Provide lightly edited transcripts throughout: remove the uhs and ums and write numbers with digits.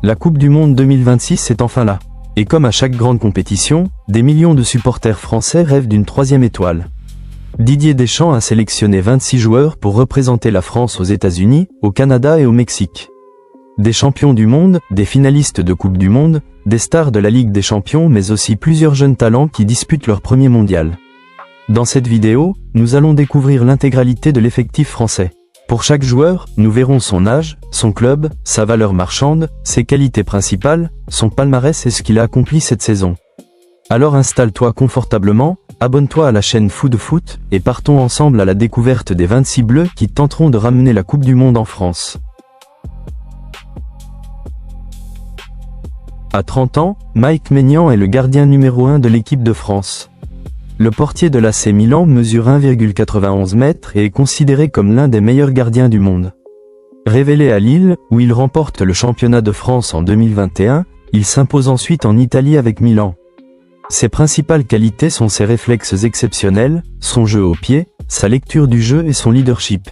La Coupe du Monde 2026 est enfin là. Et comme à chaque grande compétition, des millions de supporters français rêvent d'une troisième étoile. Didier Deschamps a sélectionné 26 joueurs pour représenter la France aux États-Unis, au Canada et au Mexique. Des champions du monde, des finalistes de Coupe du Monde, des stars de la Ligue des Champions mais aussi plusieurs jeunes talents qui disputent leur premier mondial. Dans cette vidéo, nous allons découvrir l'intégralité de l'effectif français. Pour chaque joueur, nous verrons son âge, son club, sa valeur marchande, ses qualités principales, son palmarès et ce qu'il a accompli cette saison. Alors installe-toi confortablement, abonne-toi à la chaîne Fou de Foot, et partons ensemble à la découverte des 26 Bleus qui tenteront de ramener la Coupe du Monde en France. À 30 ans, Mike Maignan est le gardien numéro 1 de l'équipe de France. Le portier de l'AC Milan mesure 1,91 m et est considéré comme l'un des meilleurs gardiens du monde. Révélé à Lille, où il remporte le championnat de France en 2021, il s'impose ensuite en Italie avec Milan. Ses principales qualités sont ses réflexes exceptionnels, son jeu au pied, sa lecture du jeu et son leadership.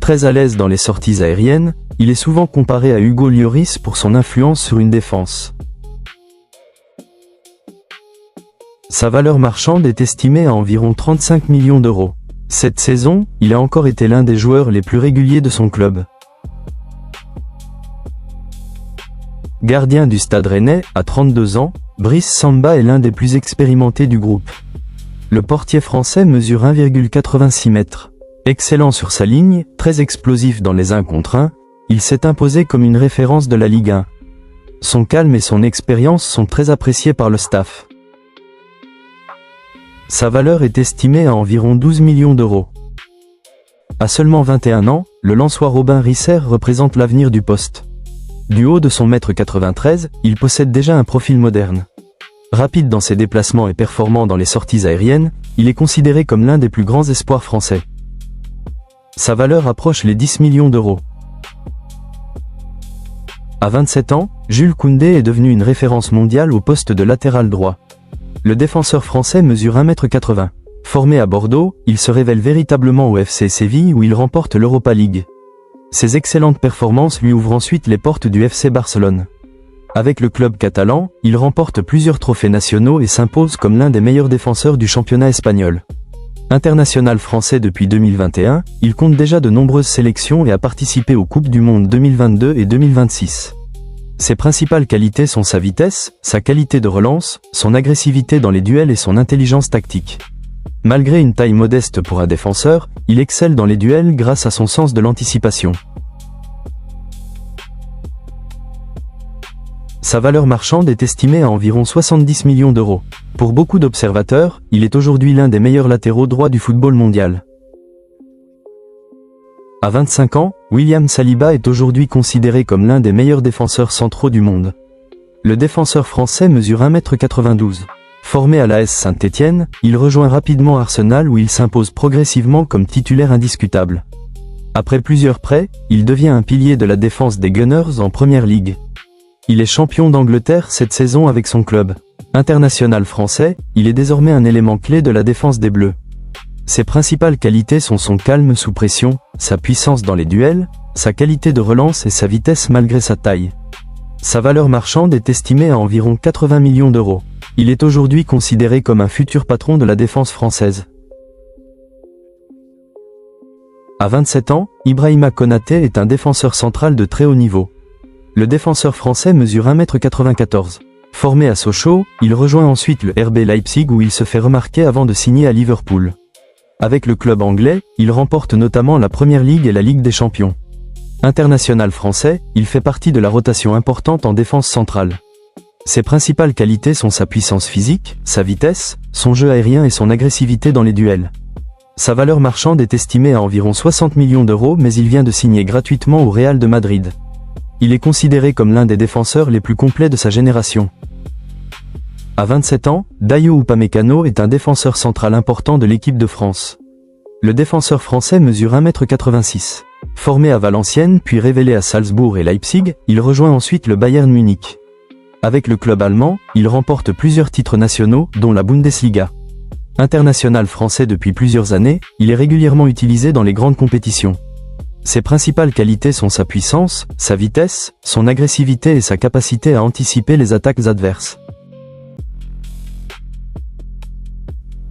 Très à l'aise dans les sorties aériennes, il est souvent comparé à Hugo Lloris pour son influence sur une défense. Sa valeur marchande est estimée à environ 35 millions d'euros. Cette saison, il a encore été l'un des joueurs les plus réguliers de son club. Gardien du Stade Rennais, à 32 ans, Brice Samba est l'un des plus expérimentés du groupe. Le portier français mesure 1,86 m. Excellent sur sa ligne, très explosif dans les 1 contre 1, il s'est imposé comme une référence de la Ligue 1. Son calme et son expérience sont très appréciés par le staff. Sa valeur est estimée à environ 12 millions d'euros. À seulement 21 ans, le Lensois Robin Risser représente l'avenir du poste. Du haut de son 1,93 m, il possède déjà un profil moderne. Rapide dans ses déplacements et performant dans les sorties aériennes, il est considéré comme l'un des plus grands espoirs français. Sa valeur approche les 10 millions d'euros. À 27 ans, Jules Koundé est devenu une référence mondiale au poste de latéral droit. Le défenseur français mesure 1,80 m. Formé à Bordeaux, il se révèle véritablement au FC Séville où il remporte l'Europa League. Ses excellentes performances lui ouvrent ensuite les portes du FC Barcelone. Avec le club catalan, il remporte plusieurs trophées nationaux et s'impose comme l'un des meilleurs défenseurs du championnat espagnol. International français depuis 2021, il compte déjà de nombreuses sélections et a participé aux Coupes du Monde 2022 et 2026. Ses principales qualités sont sa vitesse, sa qualité de relance, son agressivité dans les duels et son intelligence tactique. Malgré une taille modeste pour un défenseur, il excelle dans les duels grâce à son sens de l'anticipation. Sa valeur marchande est estimée à environ 70 millions d'euros. Pour beaucoup d'observateurs, il est aujourd'hui l'un des meilleurs latéraux droits du football mondial. À 25 ans, William Saliba est aujourd'hui considéré comme l'un des meilleurs défenseurs centraux du monde. Le défenseur français mesure 1,92 m. Formé à l'AS Saint-Étienne, il rejoint rapidement Arsenal où il s'impose progressivement comme titulaire indiscutable. Après plusieurs prêts, il devient un pilier de la défense des Gunners en Première Ligue. Il est champion d'Angleterre cette saison avec son club. International français, il est désormais un élément clé de la défense des Bleus. Ses principales qualités sont son calme sous pression, sa puissance dans les duels, sa qualité de relance et sa vitesse malgré sa taille. Sa valeur marchande est estimée à environ 80 millions d'euros. Il est aujourd'hui considéré comme un futur patron de la défense française. À 27 ans, Ibrahima Konaté est un défenseur central de très haut niveau. Le défenseur français mesure 1,94 m. Formé à Sochaux, il rejoint ensuite le RB Leipzig où il se fait remarquer avant de signer à Liverpool. Avec le club anglais, il remporte notamment la Première Ligue et la Ligue des Champions. International français, il fait partie de la rotation importante en défense centrale. Ses principales qualités sont sa puissance physique, sa vitesse, son jeu aérien et son agressivité dans les duels. Sa valeur marchande est estimée à environ 60 millions d'euros mais il vient de signer gratuitement au Real de Madrid. Il est considéré comme l'un des défenseurs les plus complets de sa génération. À 27 ans, Dayo Upamecano est un défenseur central important de l'équipe de France. Le défenseur français mesure 1,86 m. Formé à Valenciennes puis révélé à Salzbourg et Leipzig, il rejoint ensuite le Bayern Munich. Avec le club allemand, il remporte plusieurs titres nationaux, dont la Bundesliga. International français depuis plusieurs années, il est régulièrement utilisé dans les grandes compétitions. Ses principales qualités sont sa puissance, sa vitesse, son agressivité et sa capacité à anticiper les attaques adverses.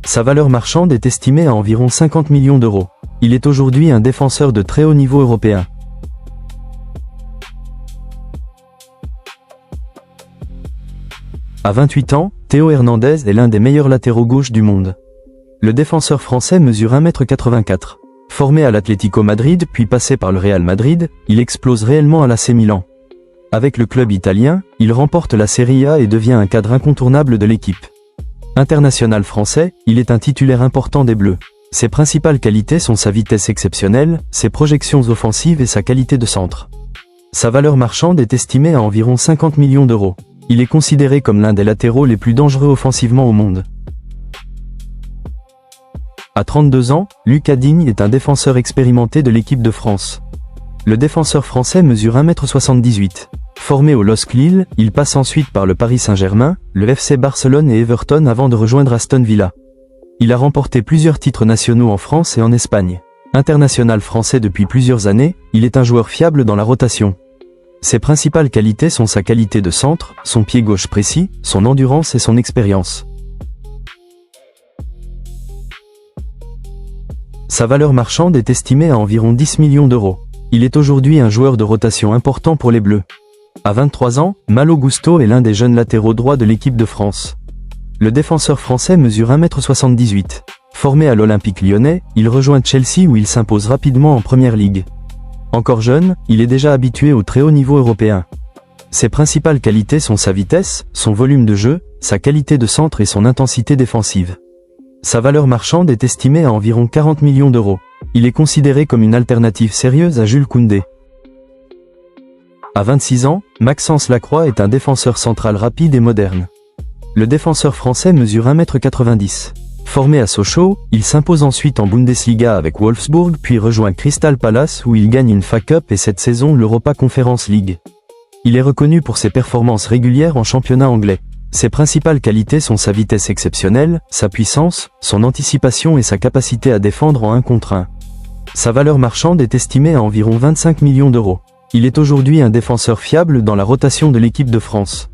Sa valeur marchande est estimée à environ 50 millions d'euros. Il est aujourd'hui un défenseur de très haut niveau européen. À 28 ans, Théo Hernandez est l'un des meilleurs latéraux gauche du monde. Le défenseur français mesure 1,84 m. Formé à l'Atlético Madrid puis passé par le Real Madrid, il explose réellement à l'AC Milan. Avec le club italien, il remporte la Serie A et devient un cadre incontournable de l'équipe. International français, il est un titulaire important des Bleus. Ses principales qualités sont sa vitesse exceptionnelle, ses projections offensives et sa qualité de centre. Sa valeur marchande est estimée à environ 50 millions d'euros. Il est considéré comme l'un des latéraux les plus dangereux offensivement au monde. À 32 ans, Lucas Digne est un défenseur expérimenté de l'équipe de France. Le défenseur français mesure 1,78 m. Formé au LOSC Lille, il passe ensuite par le Paris Saint-Germain, le FC Barcelone et Everton avant de rejoindre Aston Villa. Il a remporté plusieurs titres nationaux en France et en Espagne. International français depuis plusieurs années, il est un joueur fiable dans la rotation. Ses principales qualités sont sa qualité de centre, son pied gauche précis, son endurance et son expérience. Sa valeur marchande est estimée à environ 10 millions d'euros. Il est aujourd'hui un joueur de rotation important pour les Bleus. À 23 ans, Malo Gusto est l'un des jeunes latéraux droits de l'équipe de France. Le défenseur français mesure 1,78 m. Formé à l'Olympique lyonnais, il rejoint Chelsea où il s'impose rapidement en Première Ligue. Encore jeune, il est déjà habitué au très haut niveau européen. Ses principales qualités sont sa vitesse, son volume de jeu, sa qualité de centre et son intensité défensive. Sa valeur marchande est estimée à environ 40 millions d'euros. Il est considéré comme une alternative sérieuse à Jules Koundé. À 26 ans, Maxence Lacroix est un défenseur central rapide et moderne. Le défenseur français mesure 1,90 m. Formé à Sochaux, il s'impose ensuite en Bundesliga avec Wolfsburg puis rejoint Crystal Palace où il gagne une FA Cup et cette saison l'Europa Conference League. Il est reconnu pour ses performances régulières en championnat anglais. Ses principales qualités sont sa vitesse exceptionnelle, sa puissance, son anticipation et sa capacité à défendre en 1 contre 1. Sa valeur marchande est estimée à environ 25 millions d'euros. Il est aujourd'hui un défenseur fiable dans la rotation de l'équipe de France.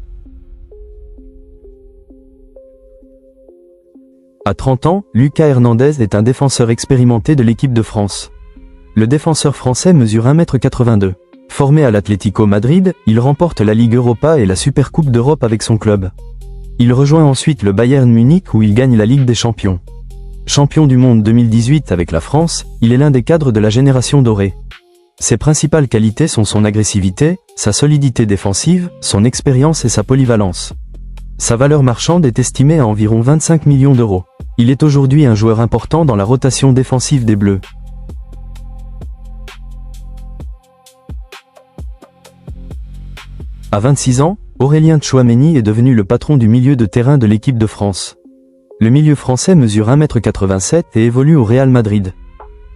À 30 ans, Lucas Hernandez est un défenseur expérimenté de l'équipe de France. Le défenseur français mesure 1,82 m. Formé à l'Atlético Madrid, il remporte la Ligue Europa et la Supercoupe d'Europe avec son club. Il rejoint ensuite le Bayern Munich où il gagne la Ligue des Champions. Champion du monde 2018 avec la France, il est l'un des cadres de la génération dorée. Ses principales qualités sont son agressivité, sa solidité défensive, son expérience et sa polyvalence. Sa valeur marchande est estimée à environ 25 millions d'euros. Il est aujourd'hui un joueur important dans la rotation défensive des Bleus. À 26 ans, Aurélien Tchouaméni est devenu le patron du milieu de terrain de l'équipe de France. Le milieu français mesure 1,87 m et évolue au Real Madrid.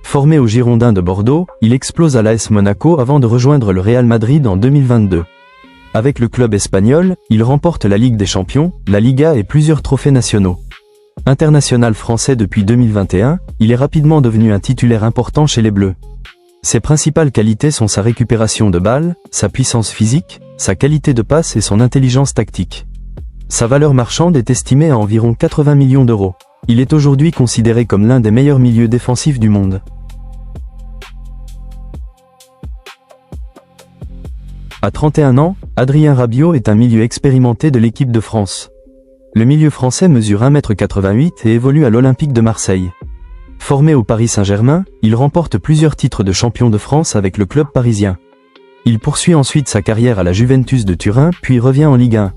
Formé aux Girondins de Bordeaux, il explose à l'AS Monaco avant de rejoindre le Real Madrid en 2022. Avec le club espagnol, il remporte la Ligue des Champions, la Liga et plusieurs trophées nationaux. International français depuis 2021, il est rapidement devenu un titulaire important chez les Bleus. Ses principales qualités sont sa récupération de balles, sa puissance physique, sa qualité de passe et son intelligence tactique. Sa valeur marchande est estimée à environ 80 millions d'euros. Il est aujourd'hui considéré comme l'un des meilleurs milieux défensifs du monde. À 31 ans, Adrien Rabiot est un milieu expérimenté de l'équipe de France. Le milieu français mesure 1,88 m et évolue à l'Olympique de Marseille. Formé au Paris Saint-Germain, il remporte plusieurs titres de champion de France avec le club parisien. Il poursuit ensuite sa carrière à la Juventus de Turin puis revient en Ligue 1.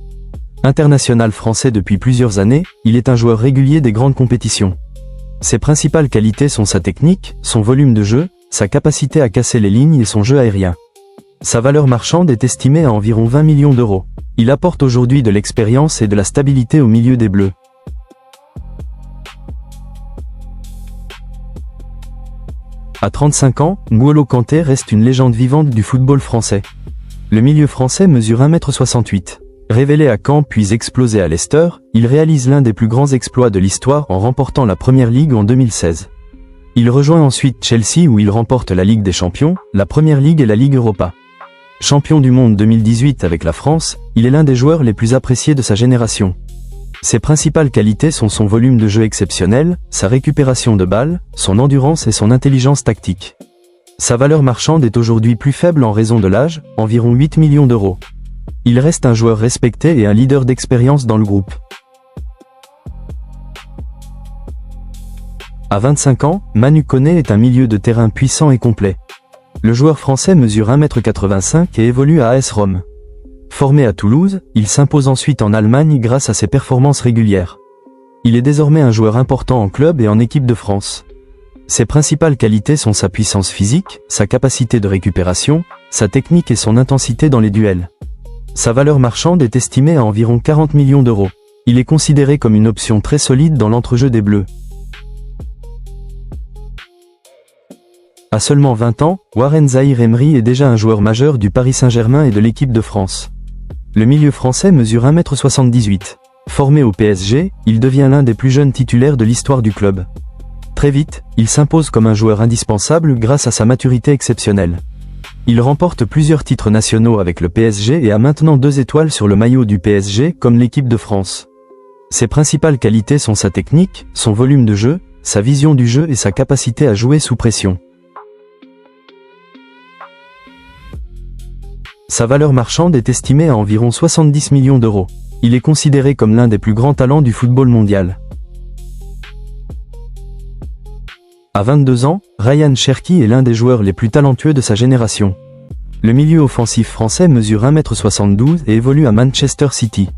International français depuis plusieurs années, il est un joueur régulier des grandes compétitions. Ses principales qualités sont sa technique, son volume de jeu, sa capacité à casser les lignes et son jeu aérien. Sa valeur marchande est estimée à environ 20 millions d'euros. Il apporte aujourd'hui de l'expérience et de la stabilité au milieu des Bleus. À 35 ans, N'Golo Kanté reste une légende vivante du football français. Le milieu français mesure 1,68 m. Révélé à Caen puis explosé à Leicester, il réalise l'un des plus grands exploits de l'histoire en remportant la Première Ligue en 2016. Il rejoint ensuite Chelsea où il remporte la Ligue des Champions, la Première Ligue et la Ligue Europa. Champion du monde 2018 avec la France, il est l'un des joueurs les plus appréciés de sa génération. Ses principales qualités sont son volume de jeu exceptionnel, sa récupération de balles, son endurance et son intelligence tactique. Sa valeur marchande est aujourd'hui plus faible en raison de l'âge, environ 8 millions d'euros. Il reste un joueur respecté et un leader d'expérience dans le groupe. À 25 ans, Manu Koné est un milieu de terrain puissant et complet. Le joueur français mesure 1,85 m et évolue à AS Rome. Formé à Toulouse, il s'impose ensuite en Allemagne grâce à ses performances régulières. Il est désormais un joueur important en club et en équipe de France. Ses principales qualités sont sa puissance physique, sa capacité de récupération, sa technique et son intensité dans les duels. Sa valeur marchande est estimée à environ 40 millions d'euros. Il est considéré comme une option très solide dans l'entrejeu des Bleus. À seulement 20 ans, Warren Zaïre-Emery est déjà un joueur majeur du Paris Saint-Germain et de l'équipe de France. Le milieu français mesure 1,78 m. Formé au PSG, il devient l'un des plus jeunes titulaires de l'histoire du club. Très vite, il s'impose comme un joueur indispensable grâce à sa maturité exceptionnelle. Il remporte plusieurs titres nationaux avec le PSG et a maintenant 2 étoiles sur le maillot du PSG comme l'équipe de France. Ses principales qualités sont sa technique, son volume de jeu, sa vision du jeu et sa capacité à jouer sous pression. Sa valeur marchande est estimée à environ 70 millions d'euros. Il est considéré comme l'un des plus grands talents du football mondial. À 22 ans, Ryan Cherki est l'un des joueurs les plus talentueux de sa génération. Le milieu offensif français mesure 1,72 m et évolue à Manchester City.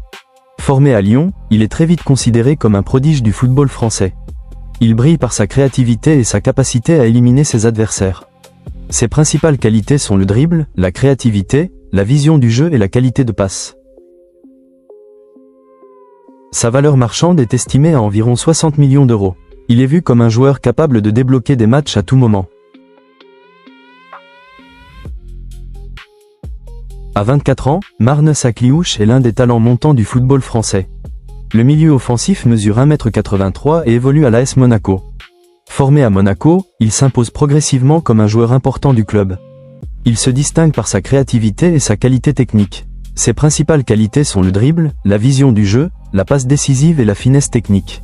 Formé à Lyon, il est très vite considéré comme un prodige du football français. Il brille par sa créativité et sa capacité à éliminer ses adversaires. Ses principales qualités sont le dribble, la créativité, la vision du jeu et la qualité de passe. Sa valeur marchande est estimée à environ 60 millions d'euros. Il est vu comme un joueur capable de débloquer des matchs à tout moment. À 24 ans, Marne Sakliouche est l'un des talents montants du football français. Le milieu offensif mesure 1,83 m et évolue à l'AS Monaco. Formé à Monaco, il s'impose progressivement comme un joueur important du club. Il se distingue par sa créativité et sa qualité technique. Ses principales qualités sont le dribble, la vision du jeu, la passe décisive et la finesse technique.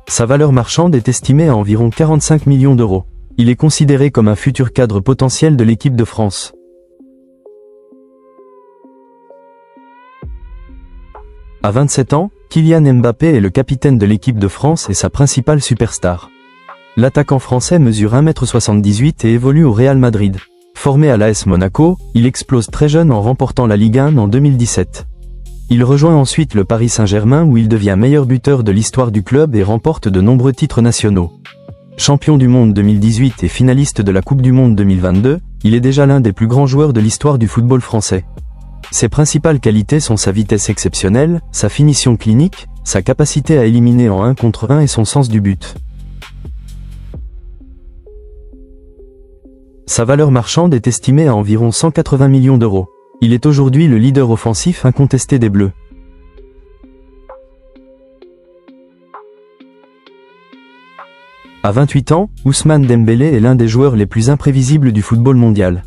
Sa valeur marchande est estimée à environ 45 millions d'euros. Il est considéré comme un futur cadre potentiel de l'équipe de France. À 27 ans, Kylian Mbappé est le capitaine de l'équipe de France et sa principale superstar. L'attaquant français mesure 1,78 m et évolue au Real Madrid. Formé à l'AS Monaco, il explose très jeune en remportant la Ligue 1 en 2017. Il rejoint ensuite le Paris Saint-Germain où il devient meilleur buteur de l'histoire du club et remporte de nombreux titres nationaux. Champion du monde 2018 et finaliste de la Coupe du monde 2022, il est déjà l'un des plus grands joueurs de l'histoire du football français. Ses principales qualités sont sa vitesse exceptionnelle, sa finition clinique, sa capacité à éliminer en 1 contre 1 et son sens du but. Sa valeur marchande est estimée à environ 180 millions d'euros. Il est aujourd'hui le leader offensif incontesté des Bleus. À 28 ans, Ousmane Dembélé est l'un des joueurs les plus imprévisibles du football mondial.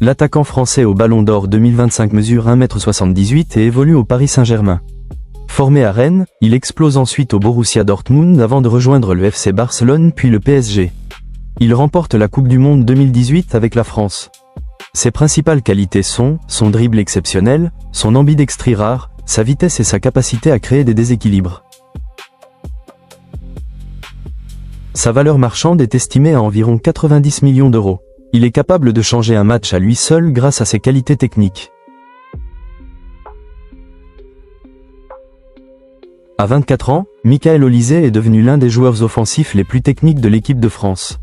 L'attaquant français au Ballon d'Or 2025 mesure 1,78 m et évolue au Paris Saint-Germain. Formé à Rennes, il explose ensuite au Borussia Dortmund avant de rejoindre le FC Barcelone puis le PSG. Il remporte la Coupe du monde 2018 avec la France. Ses principales qualités sont son dribble exceptionnel, son ambidextrie rare, sa vitesse et sa capacité à créer des déséquilibres. Sa valeur marchande est estimée à environ 90 millions d'euros. Il est capable de changer un match à lui seul grâce à ses qualités techniques. À 24 ans, Michael Olise est devenu l'un des joueurs offensifs les plus techniques de l'équipe de France.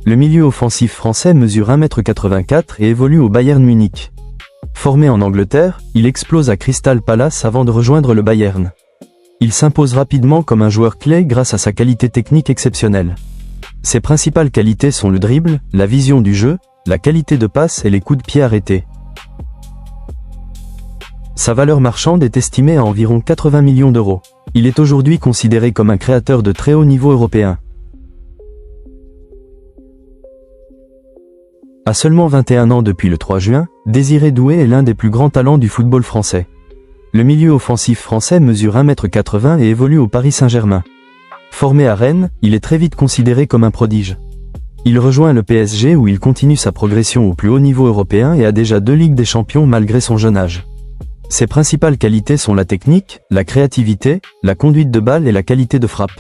Le milieu offensif français mesure 1,84 m et évolue au Bayern Munich. Formé en Angleterre, il explose à Crystal Palace avant de rejoindre le Bayern. Il s'impose rapidement comme un joueur clé grâce à sa qualité technique exceptionnelle. Ses principales qualités sont le dribble, la vision du jeu, la qualité de passe et les coups de pied arrêtés. Sa valeur marchande est estimée à environ 80 millions d'euros. Il est aujourd'hui considéré comme un créateur de très haut niveau européen. À seulement 21 ans depuis le 3 juin, Désiré Doué est l'un des plus grands talents du football français. Le milieu offensif français mesure 1,80 m et évolue au Paris Saint-Germain. Formé à Rennes, il est très vite considéré comme un prodige. Il rejoint le PSG où il continue sa progression au plus haut niveau européen et a déjà 2 Ligues des Champions malgré son jeune âge. Ses principales qualités sont la technique, la créativité, la conduite de balle et la qualité de frappe.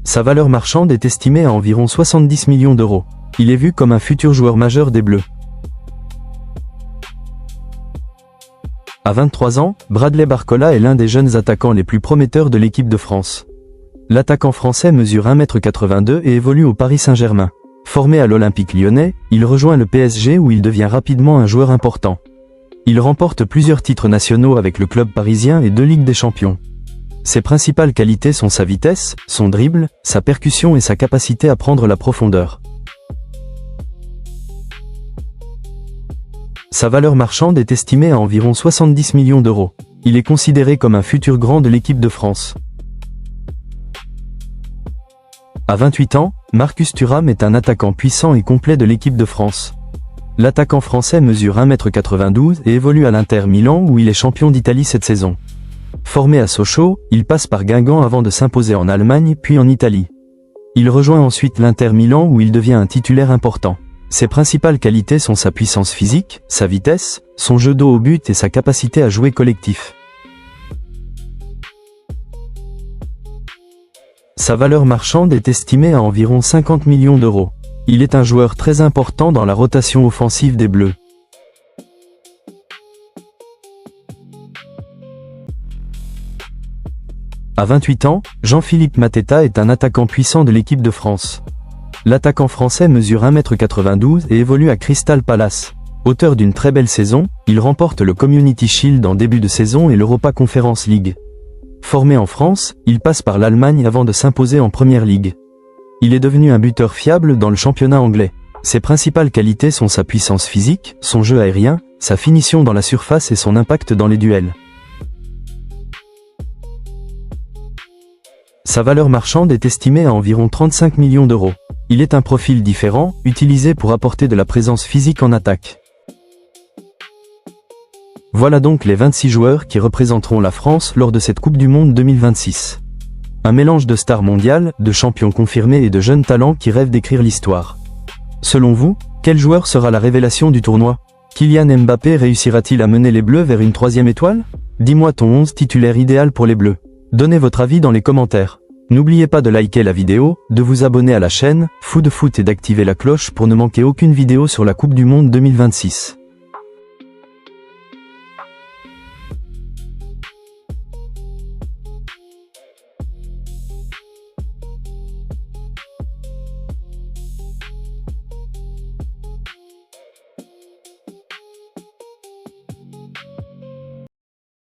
Sa valeur marchande est estimée à environ 70 millions d'euros. Il est vu comme un futur joueur majeur des Bleus. À 23 ans, Bradley Barcola est l'un des jeunes attaquants les plus prometteurs de l'équipe de France. L'attaquant français mesure 1,82 m et évolue au Paris Saint-Germain. Formé à l'Olympique Lyonnais, il rejoint le PSG où il devient rapidement un joueur important. Il remporte plusieurs titres nationaux avec le club parisien et 2 Ligues des Champions. Ses principales qualités sont sa vitesse, son dribble, sa percussion et sa capacité à prendre la profondeur. Sa valeur marchande est estimée à environ 70 millions d'euros. Il est considéré comme un futur grand de l'équipe de France. À 28 ans, Marcus Thuram est un attaquant puissant et complet de l'équipe de France. L'attaquant français mesure 1,92 m et évolue à l'Inter Milan où il est champion d'Italie cette saison. Formé à Sochaux, il passe par Guingamp avant de s'imposer en Allemagne puis en Italie. Il rejoint ensuite l'Inter Milan où il devient un titulaire important. Ses principales qualités sont sa puissance physique, sa vitesse, son jeu dos au but et sa capacité à jouer collectif. Sa valeur marchande est estimée à environ 50 millions d'euros. Il est un joueur très important dans la rotation offensive des Bleus. À 28 ans, Jean-Philippe Mateta est un attaquant puissant de l'équipe de France. L'attaquant français mesure 1,92 m et évolue à Crystal Palace. Auteur d'une très belle saison, il remporte le Community Shield en début de saison et l'Europa Conference League. Formé en France, il passe par l'Allemagne avant de s'imposer en Première Ligue. Il est devenu un buteur fiable dans le championnat anglais. Ses principales qualités sont sa puissance physique, son jeu aérien, sa finition dans la surface et son impact dans les duels. Sa valeur marchande est estimée à environ 35 millions d'euros. Il est un profil différent, utilisé pour apporter de la présence physique en attaque. Voilà donc les 26 joueurs qui représenteront la France lors de cette Coupe du Monde 2026. Un mélange de stars mondiales, de champions confirmés et de jeunes talents qui rêvent d'écrire l'histoire. Selon vous, quel joueur sera la révélation du tournoi? Kylian Mbappé réussira-t-il à mener les Bleus vers une 3e étoile? Dis-moi ton 11 titulaire idéal pour les Bleus. Donnez votre avis dans les commentaires. N'oubliez pas de liker la vidéo, de vous abonner à la chaîne Fou de Foot et d'activer la cloche pour ne manquer aucune vidéo sur la Coupe du Monde 2026.